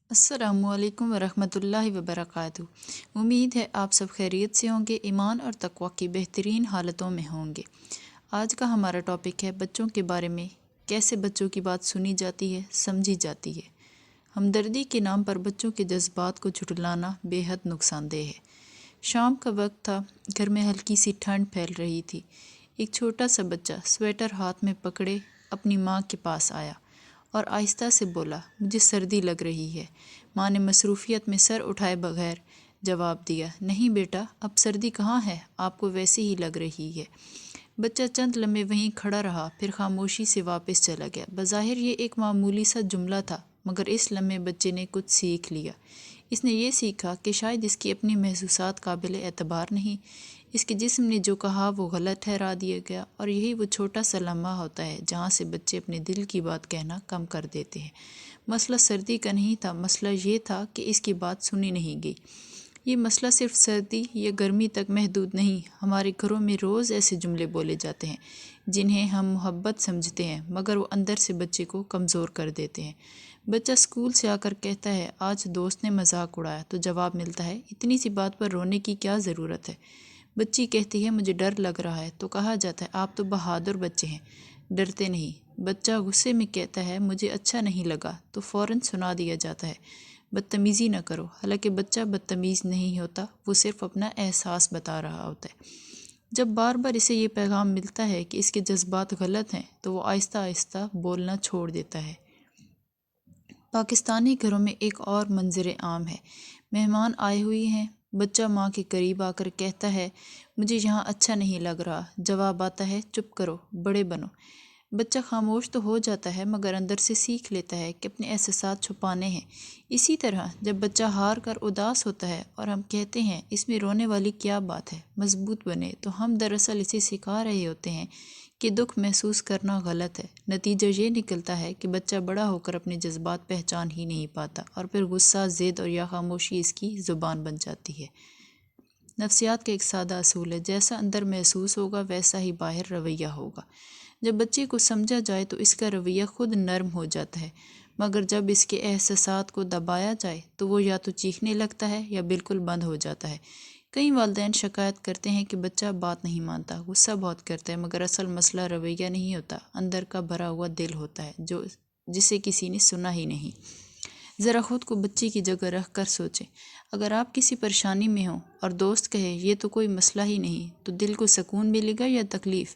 السلام علیکم ورحمۃ اللہ وبرکاتہ۔ امید ہے آپ سب خیریت سے ہوں گے، ایمان اور تقوی کی بہترین حالتوں میں ہوں گے۔ آج کا ہمارا ٹاپک ہے بچوں کے بارے میں، کیسے بچوں کی بات سنی جاتی ہے، سمجھی جاتی ہے۔ ہمدردی کے نام پر بچوں کے جذبات کو جھٹلانا بے حد نقصان دہ ہے۔ شام کا وقت تھا، گھر میں ہلکی سی ٹھنڈ پھیل رہی تھی۔ ایک چھوٹا سا بچہ سویٹر ہاتھ میں پکڑے اپنی ماں کے پاس آیا اور آہستہ سے بولا، مجھے سردی لگ رہی ہے۔ ماں نے مصروفیت میں سر اٹھائے بغیر جواب دیا، نہیں بیٹا، اب سردی کہاں ہے، آپ کو ویسے ہی لگ رہی ہے۔ بچہ چند لمحے وہیں کھڑا رہا، پھر خاموشی سے واپس چلا گیا۔ بظاہر یہ ایک معمولی سا جملہ تھا، مگر اس لمحے بچے نے کچھ سیکھ لیا۔ اس نے یہ سیکھا کہ شاید اس کی اپنی محسوسات قابل اعتبار نہیں، اس کے جسم نے جو کہا وہ غلط ٹھہرا دیا گیا، اور یہی وہ چھوٹا سا لمحہ ہوتا ہے جہاں سے بچے اپنے دل کی بات کہنا کم کر دیتے ہیں۔ مسئلہ سردی کا نہیں تھا، مسئلہ یہ تھا کہ اس کی بات سنی نہیں گئی۔ یہ مسئلہ صرف سردی یا گرمی تک محدود نہیں، ہمارے گھروں میں روز ایسے جملے بولے جاتے ہیں جنہیں ہم محبت سمجھتے ہیں، مگر وہ اندر سے بچے کو کمزور کر دیتے ہیں۔ بچہ اسکول سے آ کر کہتا ہے، آج دوست نے مذاق اڑایا، تو جواب ملتا ہے، اتنی سی بات پر رونے کی کیا ضرورت ہے۔ بچی کہتی ہے، مجھے ڈر لگ رہا ہے، تو کہا جاتا ہے، آپ تو بہادر بچے ہیں، ڈرتے نہیں۔ بچہ غصے میں کہتا ہے، مجھے اچھا نہیں لگا، تو فوراً سنا دیا جاتا ہے، بدتمیزی نہ کرو۔ حالانکہ بچہ بدتمیز نہیں ہوتا، وہ صرف اپنا احساس بتا رہا ہوتا ہے۔ جب بار بار اسے یہ پیغام ملتا ہے کہ اس کے جذبات غلط ہیں، تو وہ آہستہ آہستہ بولنا چھوڑ دیتا ہے۔ پاکستانی گھروں میں ایک اور منظر عام ہے، مہمان آئے ہوئے ہیں، بچہ ماں کے قریب آ کر کہتا ہے، مجھے یہاں اچھا نہیں لگ رہا، جواب آتا ہے، چپ کرو، بڑے بنو۔ بچہ خاموش تو ہو جاتا ہے، مگر اندر سے سیکھ لیتا ہے کہ اپنے احساسات چھپانے ہیں۔ اسی طرح جب بچہ ہار کر اداس ہوتا ہے اور ہم کہتے ہیں، اس میں رونے والی کیا بات ہے، مضبوط بنے، تو ہم دراصل اسے سکھا رہے ہوتے ہیں کہ دکھ محسوس کرنا غلط ہے۔ نتیجہ یہ نکلتا ہے کہ بچہ بڑا ہو کر اپنے جذبات پہچان ہی نہیں پاتا، اور پھر غصہ، ضد اور یا خاموشی اس کی زبان بن جاتی ہے۔ نفسیات کا ایک سادہ اصول ہے، جیسا اندر محسوس ہوگا ویسا ہی باہر رویہ ہوگا۔ جب بچے کو سمجھا جائے تو اس کا رویہ خود نرم ہو جاتا ہے، مگر جب اس کے احساسات کو دبایا جائے تو وہ یا تو چیخنے لگتا ہے یا بالکل بند ہو جاتا ہے۔ کئی والدین شکایت کرتے ہیں کہ بچہ بات نہیں مانتا، غصہ بہت کرتا ہے، مگر اصل مسئلہ رویہ نہیں ہوتا، اندر کا بھرا ہوا دل ہوتا ہے جسے کسی نے سنا ہی نہیں۔ ذرا خود کو بچے کی جگہ رکھ کر سوچیں، اگر آپ کسی پریشانی میں ہوں اور دوست کہے، یہ تو کوئی مسئلہ ہی نہیں، تو دل کو سکون ملے گا یا تکلیف؟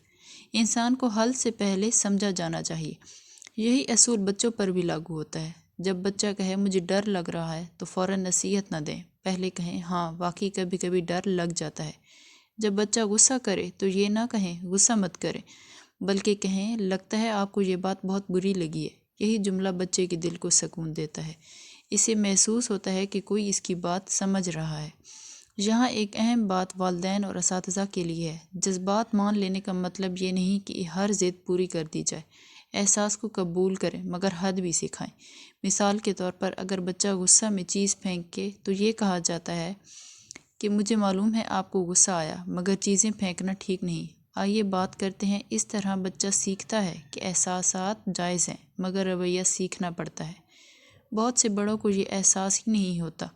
انسان کو حل سے پہلے سمجھا جانا چاہیے۔ یہی اصول بچوں پر بھی لاگو ہوتا ہے۔ جب بچہ کہے، مجھے ڈر لگ رہا ہے، تو فوراً نصیحت نہ دیں، پہلے کہیں، ہاں واقعی کبھی کبھی ڈر لگ جاتا ہے۔ جب بچہ غصہ کرے تو یہ نہ کہیں، غصہ مت کریں، بلکہ کہیں، لگتا ہے آپ کو یہ بات بہت بری لگی ہے۔ یہی جملہ بچے کے دل کو سکون دیتا ہے، اسے محسوس ہوتا ہے کہ کوئی اس کی بات سمجھ رہا ہے۔ یہاں ایک اہم بات والدین اور اساتذہ کے لیے ہے، جذبات مان لینے کا مطلب یہ نہیں کہ ہر ضد پوری کر دی جائے، احساس کو قبول کریں، مگر حد بھی سکھائیں۔ مثال کے طور پر، اگر بچہ غصہ میں چیز پھینکے تو یہ کہا جاتا ہے کہ مجھے معلوم ہے آپ کو غصہ آیا، مگر چیزیں پھینکنا ٹھیک نہیں، آئیے بات کرتے ہیں۔ اس طرح بچہ سیکھتا ہے کہ احساسات جائز ہیں، مگر رویہ سیکھنا پڑتا ہے۔ بہت سے بڑوں کو یہ احساس ہی نہیں ہوتا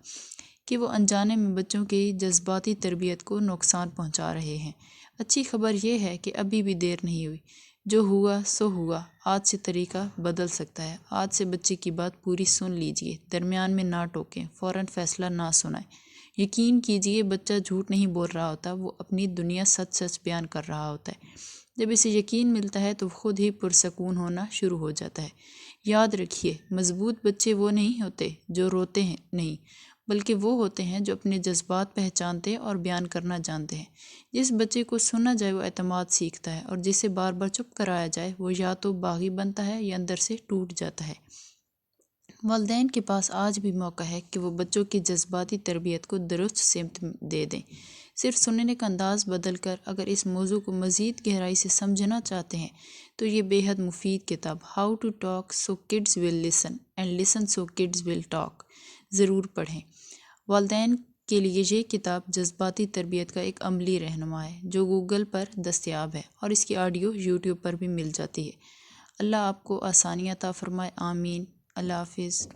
کہ وہ انجانے میں بچوں کی جذباتی تربیت کو نقصان پہنچا رہے ہیں۔ اچھی خبر یہ ہے کہ ابھی بھی دیر نہیں ہوئی، جو ہوا سو ہوا، آج سے طریقہ بدل سکتا ہے۔ آج سے بچے کی بات پوری سن لیجئے، درمیان میں نہ ٹوکیں، فوراً فیصلہ نہ سنائیں۔ یقین کیجئے، بچہ جھوٹ نہیں بول رہا ہوتا، وہ اپنی دنیا سچ سچ بیان کر رہا ہوتا ہے۔ جب اسے یقین ملتا ہے تو خود ہی پرسکون ہونا شروع ہو جاتا ہے۔ یاد رکھیے، مضبوط بچے وہ نہیں ہوتے جو روتے ہیں نہیں، بلکہ وہ ہوتے ہیں جو اپنے جذبات پہچانتے اور بیان کرنا جانتے ہیں۔ جس بچے کو سنا جائے وہ اعتماد سیکھتا ہے، اور جسے بار بار چپ کرایا جائے وہ یا تو باغی بنتا ہے یا اندر سے ٹوٹ جاتا ہے۔ والدین کے پاس آج بھی موقع ہے کہ وہ بچوں کی جذباتی تربیت کو درست سمت دے دیں۔ صرف سننے کا انداز بدل کر اگر اس موضوع کو مزید گہرائی سے سمجھنا چاہتے ہیں تو یہ بے حد مفید کتاب how to talk so kids will listen and listen so kids will talk ضرور پڑھیں۔ والدین کے لیے یہ کتاب جذباتی تربیت کا ایک عملی رہنما ہے، جو گوگل پر دستیاب ہے، اور اس کی آڈیو یوٹیوب پر بھی مل جاتی ہے۔ اللہ آپ کو آسانیاں عطا فرمائے، آمین۔ اللہ حافظ۔